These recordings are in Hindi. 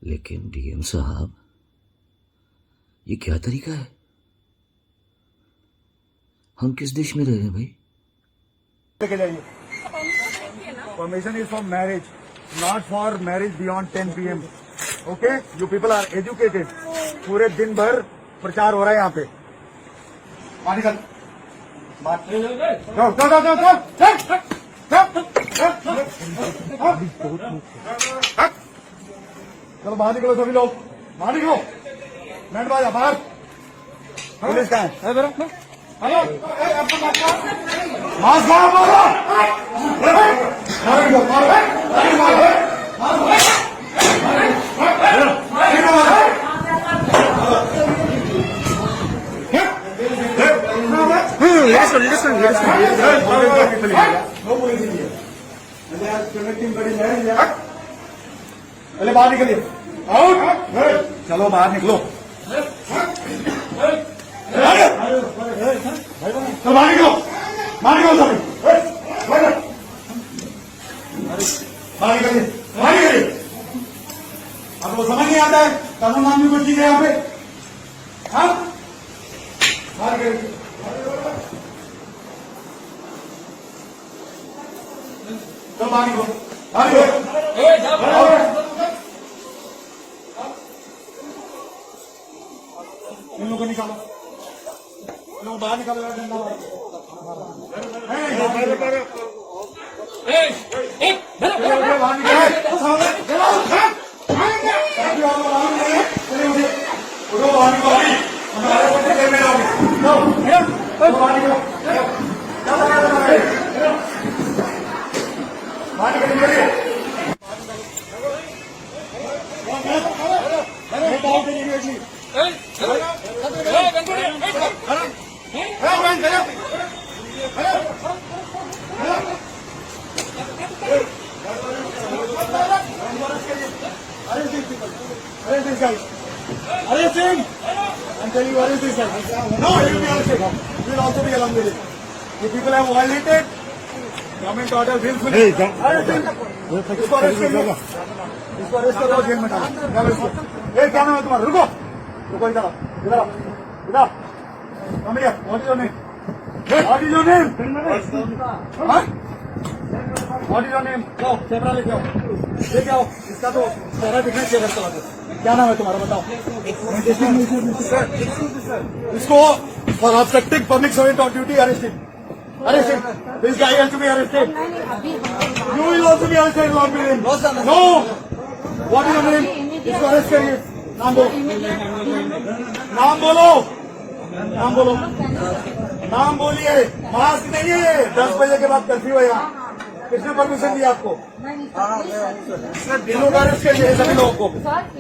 लेकिन डीएम साहब, ये क्या तरीका है? हम किस देश में रह रहे हैं भाई? लेके जाइए। Permission is for marriage, not for marriage beyond 10 PM। Okay, you people are educated. पूरे दिन भर प्रचार हो रहा है यहाँ पे। पानी का चलो बाहर निकलो सभी लोग, बाहर निकलो। बैंड बाजा बाहर। पुलिस कहाँ है? मास्क बाहर मारो। पहले बाहर निकलिए। आउट। चलो बाहर निकलो। चलो बाहर निकलो, बाहर निकलो सभी। बाहर निकलिए, बाहर निकलिए। आपको समझ नहीं आता है कानून नाम की कुछ चीज है यहाँ पे? हाँ, बाहर निकलिए। चलो बाहर निकलो, बाहर निकलो। इन लोगों को निकालो, इन लोगों को बाहर निकालो। Arrest this guy. Arrest him. I'm telling you, arrest this guy. No, he will be arrested. We will also be along with it. If people have violated government order, willfully, arrest him. इसको अरेस्ट करिए, इसको अरेस्ट करो, जेल में डालो। क्या नाम है तुम्हारा? रुको, रुको, इधर आओ, इधर आओ, इधर। Come here. What is your name? What is your name? हाँ? What is your name? जाओ, कैमरा लेके आओ, लेके आओ। इसका तो चेहरा दिखना चाहिए। चला दो। क्या नाम है तुम्हारा? बताओ। इसको for obstructing public servant on duty arrested. Arrested. This guy has to be arrested. You will also be arrested, Lord Bill. No. What is your name? इसको अरेस्ट करिए। नाम बोलो, नाम बोलो, नाम बोलो, नाम बोलिए। मास्क नहीं है, 10 बजे के बाद कर्फ्यू है यहाँ। किसने परमिशन दी आपको? लोग अरेस्ट करिए सभी लोगों को,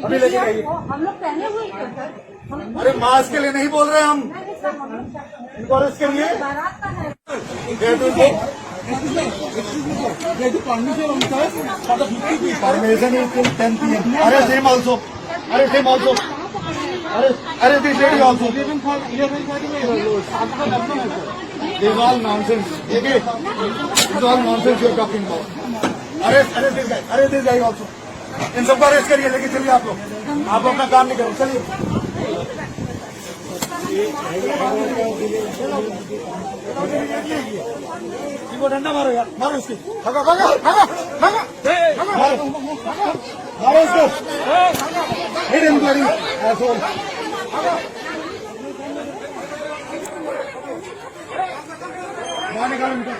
अभी लेके आइए। हम लोग पहने हुए हैं। अरे मास्क के लिए नहीं बोल रहे हम, इनको अरेस्ट करिए। Permission is till 10 PM। Arrest him also, arrest him also, arrest this lady also. This is all nonsense. Okay? This is all nonsense you are talking about. Arrest this guy. Arrest this guy also. इन सबको अरेस्ट करिए, लेके चलिए आप लोग। आप अपना काम नहीं करो, चलिए। इनको डंडा मारो यार, मारो इसकी। भागो, भागो, भागो, भागो, मारो, मारो इसको। Hit him, bloody asshole. बाहर निकालो इनको।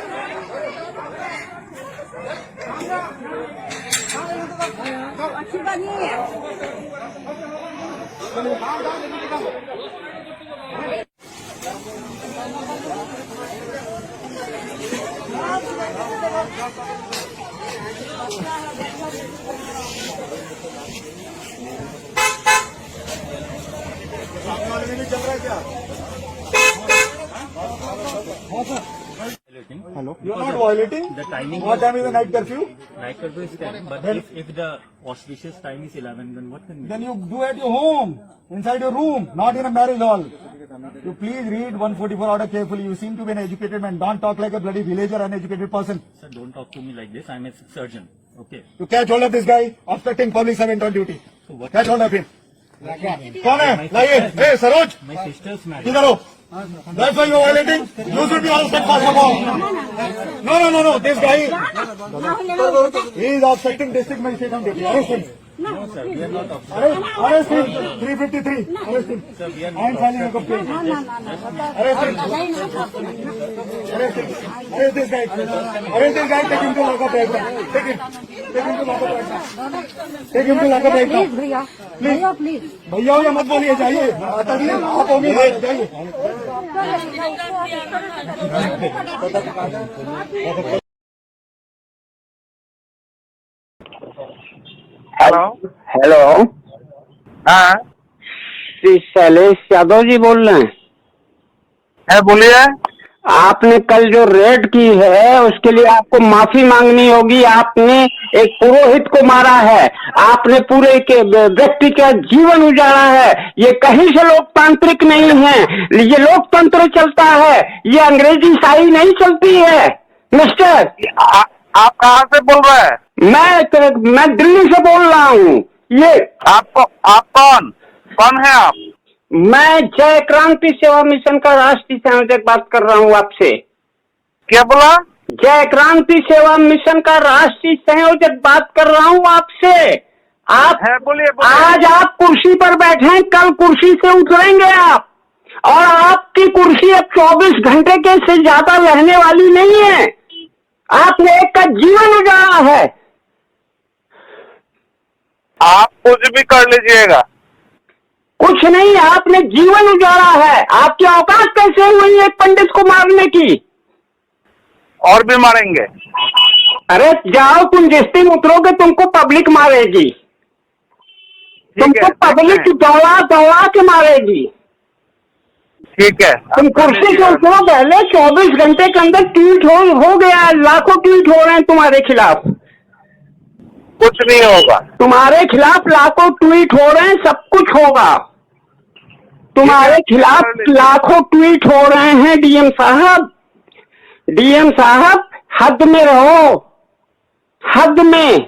अच्छी बात नहीं है। सामने वाले में भी चल रहा है क्या? Hello. You are not violating. The timing. What time is the night curfew? Night curfew is 10, but if the auspicious time is 11, then what can we do? Then you do at your home, inside your room, not in a marriage hall. You please read 144 order carefully. You seem to be an educated man. Don't talk like a bloody villager, uneducated person. Sir, don't talk to me like this. I'm a surgeon. Okay. You catch hold of this guy obstructing public servant on duty. So what? क्या छोड़ना फिर कौन है लाइए ए सरोज My sister's married. इधर हो That's why you're violating. You should be also first of all. No. This guy, he is obstructing district magistrate on duty. Arrest him. No, sir, we are not of. Arrest him. 353. Arrest him. Sir, we are I not am filing a of. complaint. Arrest him. Arrest him. Arrest this guy. Arrest this guy. Take him to lockup right now. Take him. Take him to lockup right now. Take him to lockup right now. Please भैया भैया प्लीज भैया या मत बोलिए जाइए आता नहीं आप होंगे जाइए हेलो हेलो हाँ श्री शैलेश यादव जी बोल रहे हैं बोलिए। आपने कल जो रेड की है उसके लिए आपको माफी मांगनी होगी। आपने एक पुरोहित को मारा है, आपने पूरे के व्यक्ति का जीवन उजाड़ा है। ये कहीं से लोकतांत्रिक नहीं है, ये लोकतंत्र चलता है, ये अंग्रेजी शाही नहीं चलती है। मिस्टर आप कहाँ से बोल रहे हैं? मैं दिल्ली से बोल रहा हूँ। ये आप कौन है आप? मैं जय क्रांति सेवा मिशन का राष्ट्रीय संयोजक बात कर रहा हूँ आपसे। क्या बोला? जय क्रांति सेवा मिशन का राष्ट्रीय संयोजक बात कर रहा हूँ आपसे। आप बोलिए। आज आप कुर्सी पर बैठे हैं, कल कुर्सी से उतरेंगे आप, और आपकी कुर्सी अब 24 घंटे के से ज्यादा रहने वाली नहीं है। आपने एक का जीवन उजाड़ा है। आप कुछ भी कर लीजिएगा, कुछ नहीं, आपने जीवन उजाड़ा है। आपकी औकात कैसे हुई एक पंडित को मारने की? और भी मारेंगे। अरे जाओ, तुम जिस दिन उतरोगे तुमको पब्लिक मारेगी, तुमको पब्लिक दौड़ा के मारेगी। ठीक है, तुम कुर्सी से उतरो पहले। 24 घंटे के अंदर ट्वीट हो गया, लाखों ट्वीट हो रहे हैं तुम्हारे खिलाफ। कुछ नहीं होगा, तुम्हारे खिलाफ लाखों ट्वीट हो रहे हैं, सब कुछ होगा। तुम्हारे खिलाफ लाखों ट्वीट हो रहे हैं। डीएम साहब हद में रहो, हद में।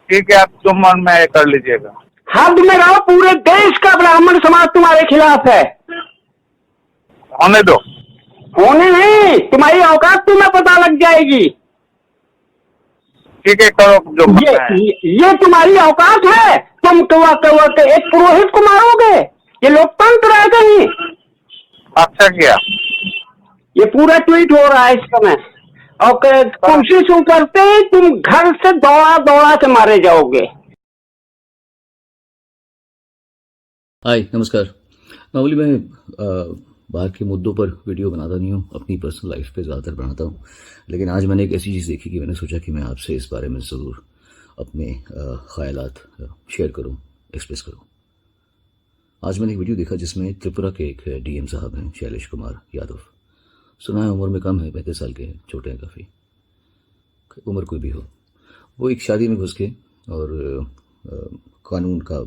ठीक है, आप तुम मन में कर लीजिएगा। हद में रहो, पूरे देश का ब्राह्मण समाज तुम्हारे खिलाफ है। होने दो। होने नहीं, तुम्हारी औकात तुम्हें पता लग जाएगी। ठीक है, करो जो ये तुम्हारी औकात है। तुम एक पुरोहित को मारोगे? ये लोकतंत्र है कहीं? अच्छा किया। ये पूरा ट्वीट हो रहा है इस समय, और कुर्सी से उतरते ही तुम घर से दौड़ा के मारे जाओगे। हाय नमस्कार। नॉर्मली मैं बाहर के मुद्दों पर वीडियो बनाता नहीं हूँ, अपनी पर्सनल लाइफ पे ज़्यादातर बनाता हूँ, लेकिन आज मैंने एक ऐसी चीज़ देखी कि मैंने सोचा कि मैं आपसे इस बारे में ज़रूर अपने ख्यालात शेयर करूँ, एक्सप्रेस करूँ। आज मैंने एक वीडियो देखा जिसमें त्रिपुरा के एक डीएम साहब हैं, शैलेश कुमार यादव। सुना है उम्र में कम है, 35 साल के हैं, छोटे हैं काफ़ी, उम्र कोई भी हो। वो एक शादी में घुस के और कानून का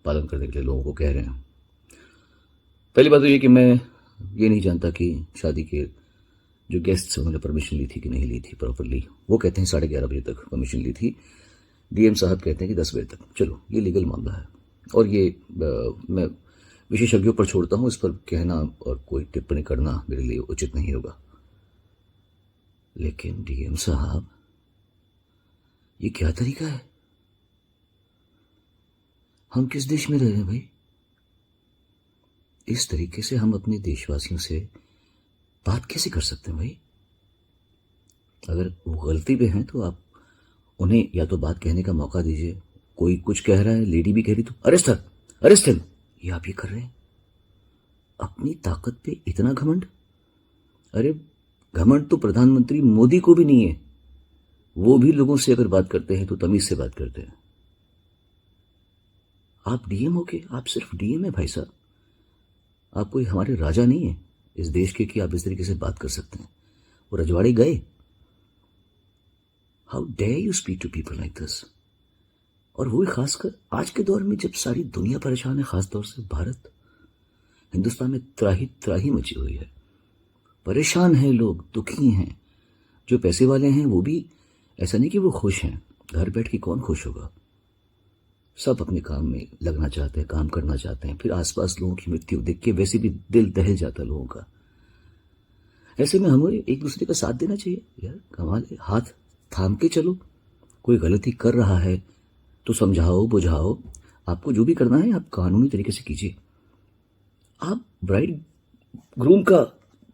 पालन करने के लिए लोगों को कह रहे हैं। पहली बात तो ये कि मैं ये नहीं जानता कि शादी के जो गेस्ट्स उन्होंने परमिशन ली थी कि नहीं ली थी प्रॉपरली। वो कहते हैं 11:30 बजे तक परमिशन ली थी, डीएम साहब कहते हैं कि 10 बजे तक। चलो, ये लीगल मामला है और ये मैं विशेषज्ञों पर छोड़ता हूँ, इस पर कहना और कोई टिप्पणी करना मेरे लिए उचित नहीं होगा। लेकिन डीएम साहब, ये क्या तरीका है? हम किस देश में रह रहे हैं भाई? इस तरीके से हम अपने देशवासियों से बात कैसे कर सकते हैं भाई? अगर वो गलती पे हैं तो आप उन्हें या तो बात कहने का मौका दीजिए। कोई कुछ कह रहा है, लेडी भी कह रही, तो अरेस्ट हिम। ये आप ये कर रहे हैं? अपनी ताकत पे इतना घमंड? अरे घमंड तो प्रधानमंत्री मोदी को भी नहीं है। वो भी लोगों से अगर बात करते हैं तो तमीज से बात करते हैं। आप डीएम हो के, आप सिर्फ डीएम है भाई साहब, आप कोई हमारे राजा नहीं है इस देश के कि आप इस तरीके से बात कर सकते हैं। वो रजवाड़े गए। How dare you speak to people like this? और वो खासकर आज के दौर में जब सारी दुनिया परेशान है, खासतौर से भारत, हिंदुस्तान में त्राही मची हुई है, परेशान हैं लोग, दुखी हैं। जो पैसे वाले हैं वो भी ऐसा नहीं कि वो खुश हैं, घर बैठ के कौन खुश होगा? सब अपने काम में लगना चाहते हैं, काम करना चाहते हैं, फिर आसपास लोगों की मृत्यु देख के वैसे भी दिल दहल जाता है लोगों का। ऐसे में हमें एक दूसरे का साथ देना चाहिए यार, कमाल है, हाथ थाम के चलो। कोई गलती कर रहा है तो समझाओ, बुझाओ, आपको जो भी करना है आप कानूनी तरीके से कीजिए। आप ब्राइड ग्रूम का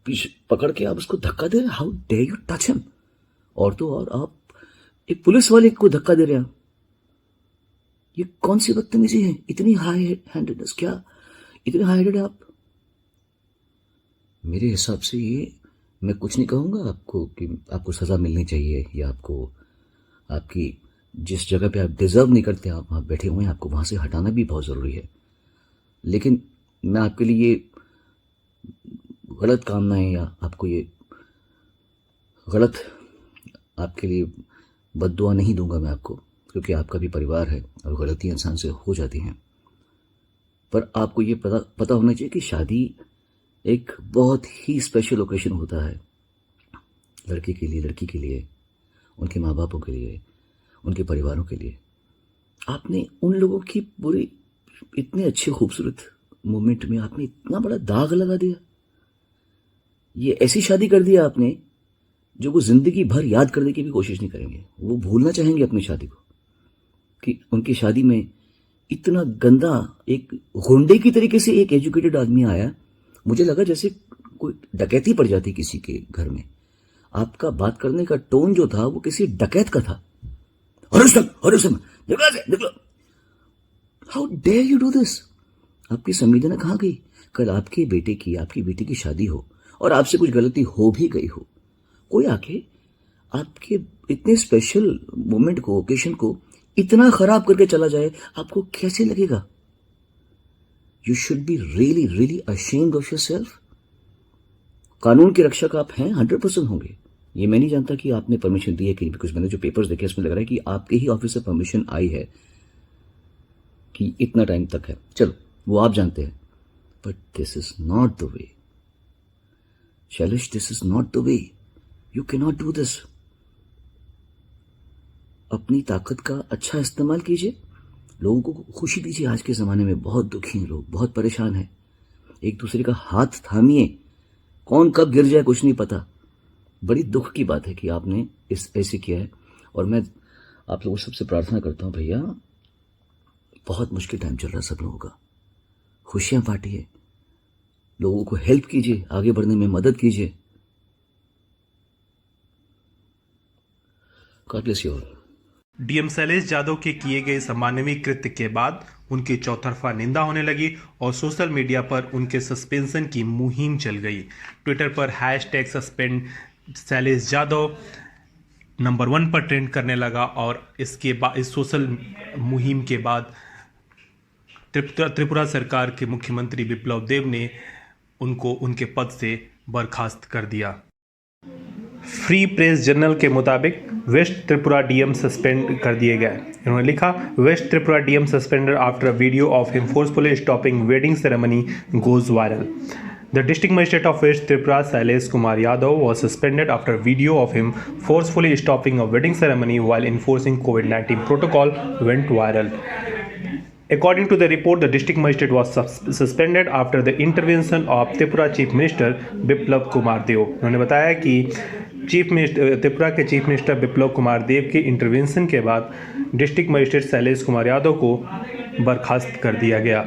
पीछे पकड़ के आप उसको धक्का दे रहे हैं, how dare you touch him. और तो और आप एक पुलिस वाले को धक्का दे रहे हैं, ये कौन सी बदतमीजी है, इतनी हाई हैंडेडनेस, क्या इतने हाई हैंडेड आप? मेरे हिसाब से ये, मैं कुछ नहीं कहूंगा आपको कि आपको सजा मिलनी चाहिए या आपको आपकी जिस जगह पे आप डिजर्व नहीं करते आप वहां बैठे हुए हैं, आपको वहां से हटाना भी बहुत जरूरी है। लेकिन मैं आपके लिए गलत कामनाएं या आपको ये गलत आपके लिए बद्दुआ नहीं दूंगा मैं आपको, क्योंकि आपका भी परिवार है और गलतियां इंसान से हो जाती हैं। पर आपको ये पता होना चाहिए कि शादी एक बहुत ही स्पेशल ओकेशन होता है लड़के के लिए, लड़की के लिए, उनके माँ बापों के लिए, उनके परिवारों के लिए। आपने उन लोगों की पूरी इतने अच्छे खूबसूरत मोमेंट में आपने इतना बड़ा दाग लगा दिया। ये ऐसी शादी कर दिया आपने जो वो जिंदगी भर याद करने की भी कोशिश नहीं करेंगे, वो भूलना चाहेंगे अपनी शादी को, कि उनकी शादी में इतना गंदा एक गुंडे की तरीके से एक एजुकेटेड आदमी आया। मुझे लगा जैसे कोई डकैती पड़ जाती किसी के घर में। आपका बात करने का टोन जो था वो किसी डकैत का था। निकलो, how dare you do this? आपकी संवेदना कहां गई? कल आपके बेटे की, आपकी बेटी की शादी हो और आपसे कुछ गलती हो भी गई हो, कोई आके आपके इतने स्पेशल मोमेंट को, ओकेशन को इतना खराब करके चला जाए, आपको कैसे लगेगा? You should be really really ashamed of yourself. कानून के रक्षक आप हैं, 100% होंगे। ये मैं नहीं जानता कि आपने परमिशन दी है कि नहीं, बिकॉज मैंने जो पेपर्स देखे इसमें लग रहा है कि आपके ही ऑफिस से परमिशन आई है कि इतना टाइम तक है। चलो वो आप जानते हैं, but this is not the way Shailesh, this is not the way. You can not do this. अपनी ताकत का अच्छा इस्तेमाल कीजिए, लोगों को खुशी दीजिए। आज के ज़माने में बहुत दुखी हैं लोग, बहुत परेशान हैं। एक दूसरे का हाथ थामिए, कौन कब गिर जाए कुछ नहीं पता। बड़ी दुख की बात है कि आपने ऐसे किया है। और मैं आप लोगों सबसे प्रार्थना करता हूं भैया, बहुत मुश्किल टाइम चल रहा है सब लोगों का, खुशियां बांटिए, लोगों को हेल्प कीजिए, आगे बढ़ने में मदद कीजिए। God bless you all. DM Shailesh Yadav के किए गए सम्माननीय कृत्य के बाद उनकी चौतरफा निंदा होने लगी और सोशल मीडिया पर उनके सस्पेंशन की मुहिम चल गई। ट्विटर पर #सस्पेंड शैलेश यादव नंबर 1 पर ट्रेंड करने लगा और इसके बाद इस सोशल मुहिम के बाद त्रिपुरा सरकार के मुख्यमंत्री बिप्लब देब ने उनको उनके पद से बर्खास्त कर दिया। फ्री प्रेस जर्नल के मुताबिक वेस्ट त्रिपुरा डीएम सस्पेंड कर दिए गए। इन्होंने लिखा, west Tripura DM suspended after a video of him forcefully stopping wedding ceremony goes viral. The district magistrate of West Tripura, Shailesh Kumar Yadav, was suspended after a video of him forcefully stopping a wedding ceremony while enforcing COVID-19 protocol went viral. According to the report, the district magistrate was suspended after the intervention of Tripura Chief Minister Biplab Kumar Deo. उन्होंने बताया कि त्रिपुरा के चीफ मिनिस्टर बिप्लब कुमार देव के इंटरवेंशन के बाद डिस्ट्रिक्ट मजिस्ट्रेट शैलेश कुमार यादव को बर्खास्त कर दिया गया।